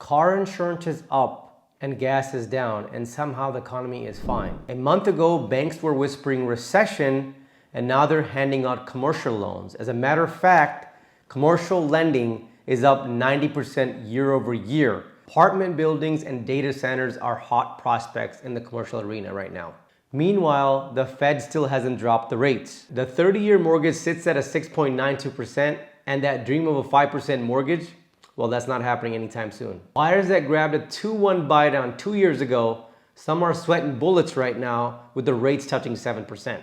Car insurance is up and gas is down, and somehow the economy is fine. A month ago, banks were whispering recession, and now they're handing out commercial loans. As a matter of fact, commercial lending is up 90% year over year. Apartment buildings and data centers are hot prospects in the commercial arena right now. Meanwhile, the Fed still hasn't dropped the rates. The 30-year mortgage sits at a 6.92%, and that dream of a 5% mortgage, well, that's not happening anytime soon. Buyers that grabbed a 2-1 buy down 2 years ago, some are sweating bullets right now with the rates touching 7%.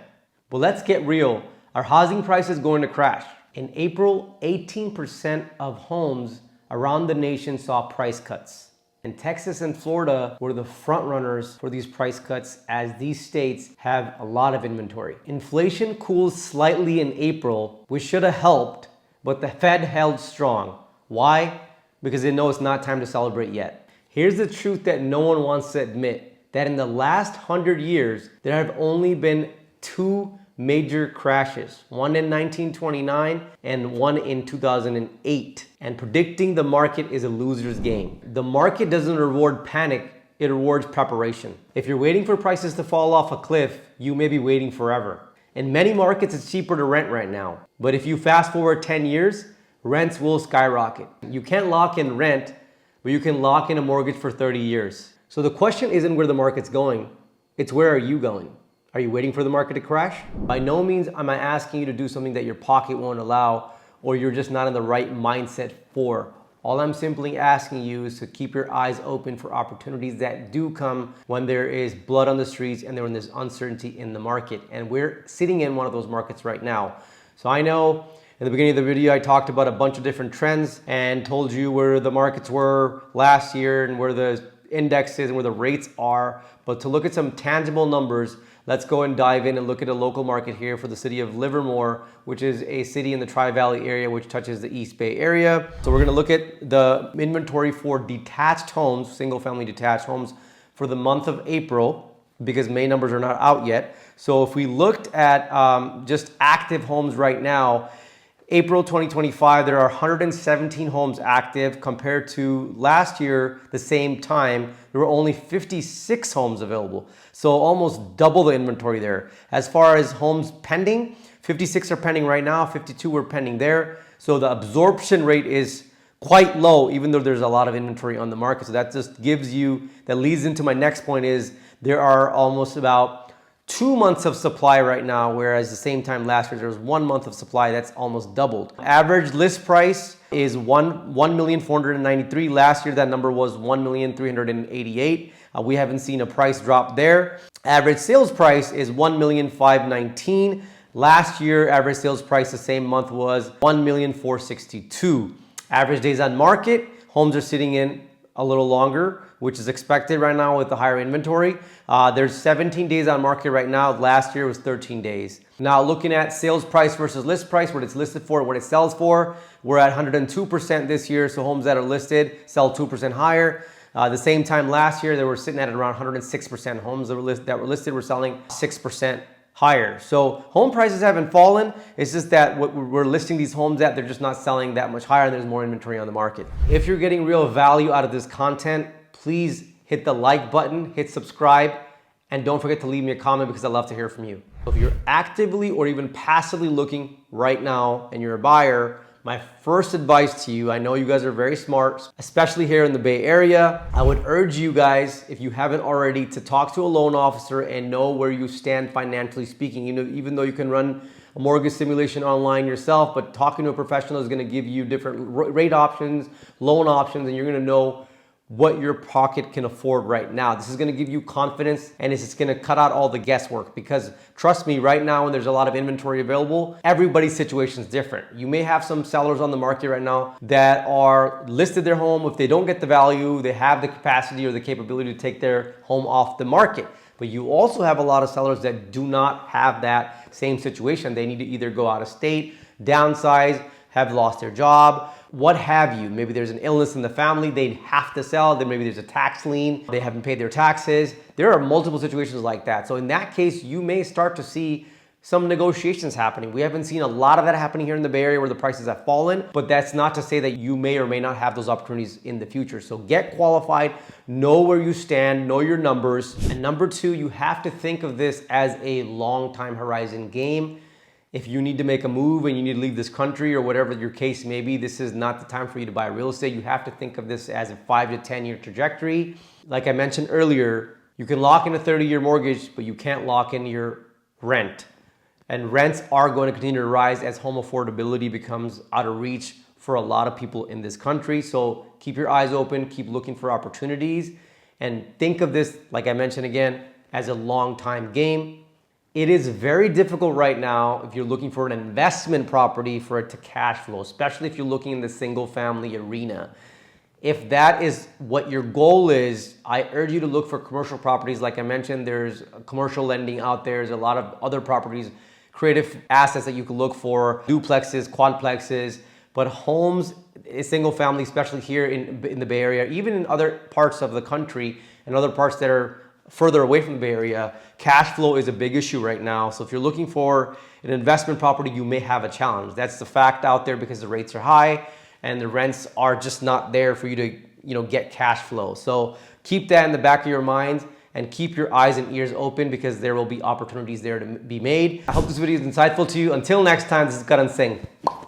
But let's get real. Are housing prices going to crash? In April, 18% of homes around the nation saw price cuts. And Texas and Florida were the front runners for these price cuts, as these states have a lot of inventory. Inflation cooled slightly in April, which should have helped, but the Fed held strong. Why? Because they know it's not time to celebrate yet. Here's the truth that no one wants to admit, that in the last 100 years, there have only been 2 major crashes, one in 1929 and one in 2008. And predicting the market is a loser's game. The market doesn't reward panic, it rewards preparation. If you're waiting for prices to fall off a cliff, you may be waiting forever. In many markets, it's cheaper to rent right now. But if you fast forward 10 years, rents will skyrocket. You can't lock in rent, but you can lock in a mortgage for 30 years. So the question isn't where the market's going, it's where are you going? Are you waiting for the market to crash? By no means am I asking you to do something that your pocket won't allow, or you're just not in the right mindset for. All I'm simply asking you is to keep your eyes open for opportunities that do come when there is blood on the streets and there's uncertainty in the market. And we're sitting in one of those markets right now. So I know in the beginning of the video, I talked about a bunch of different trends and told you where the markets were last year and where the indexes and where the rates are. But to look at some tangible numbers, let's go and dive in and look at a local market here for the city of Livermore, which is a city in the Tri-Valley area, which touches the East Bay area. So we're gonna look at the inventory for detached homes, single family detached homes for the month of April, because May numbers are not out yet. So if we looked at just active homes right now, April 2025, there are 117 homes active compared to last year, the same time, there were only 56 homes available. So almost double the inventory there. As far as homes pending, 56 are pending right now, 52 were pending there. So the absorption rate is quite low, even though there's a lot of inventory on the market. So that just gives you, that leads into my next point is there are almost about 2 months of supply right now, whereas the same time last year there was 1 month of supply. That's almost doubled. Average list price is $1,493,000. Last year that number was $1,388,000. We haven't seen a price drop there. Average sales price is $1,519,000. Last year average sales price the same month was $1,462,000. Average days on market, homes are sitting in a little longer, which is expected right now with the higher inventory. There's 17 days on market right now. Last year was 13 days. Now looking at sales price versus list price, what it's listed for, what it sells for, we're at 102% this year. So homes that are listed sell 2% higher. The same time last year, they were sitting at around 106%. Homes that were listed were selling 6% higher. So home prices haven't fallen. It's just that what we're listing these homes at, they're just not selling that much higher and there's more inventory on the market. If you're getting real value out of this content, please hit the like button, hit subscribe, and don't forget to leave me a comment because I'd love to hear from you. So if you're actively or even passively looking right now and you're a buyer, my first advice to you, I know you guys are very smart, especially here in the Bay Area. I would urge you guys, if you haven't already, to talk to a loan officer and know where you stand financially speaking. You know, even though you can run a mortgage simulation online yourself, but talking to a professional is going to give you different rate options, loan options, and you're going to know what your pocket can afford right now. This is gonna give you confidence, and it's gonna cut out all the guesswork, because trust me, right now when there's a lot of inventory available, everybody's situation is different. You may have some sellers on the market right now that are listed their home. If they don't get the value, they have the capacity or the capability to take their home off the market. But you also have a lot of sellers that do not have that same situation. They need to either go out of state, downsize, have lost their job, what have you. Maybe there's an illness in the family, they have to sell. Then maybe there's a tax lien, they haven't paid their taxes. There are multiple situations like that. So in that case, you may start to see some negotiations happening. We haven't seen a lot of that happening here in the Bay Area where the prices have fallen, but that's not to say that you may or may not have those opportunities in the future. So get qualified, know where you stand, know your numbers. And number two, you have to think of this as a long time horizon game. If you need to make a move and you need to leave this country or whatever your case may be, this is not the time for you to buy real estate. You have to think of this as a 5 to 10 year trajectory. Like I mentioned earlier, you can lock in a 30-year mortgage, but you can't lock in your rent. And rents are going to continue to rise as home affordability becomes out of reach for a lot of people in this country. So keep your eyes open, keep looking for opportunities, and think of this, like I mentioned again, as a long time game. It is very difficult right now if you're looking for an investment property for it to cash flow, especially if you're looking in the single family arena. If that is what your goal is, I urge you to look for commercial properties. Like I mentioned, there's commercial lending out there. There's a lot of other properties, creative assets that you can look for, duplexes, quadplexes, but homes, single family, especially here in the Bay Area, even in other parts of the country and other parts that are further away from the Bay Area, cash flow is a big issue right now. So if you're looking for an investment property, you may have a challenge. That's the fact out there because the rates are high and the rents are just not there for you to get cash flow. So keep that in the back of your mind and keep your eyes and ears open because there will be opportunities there to be made. I hope this video is insightful to you. Until next time, this is Karan Singh.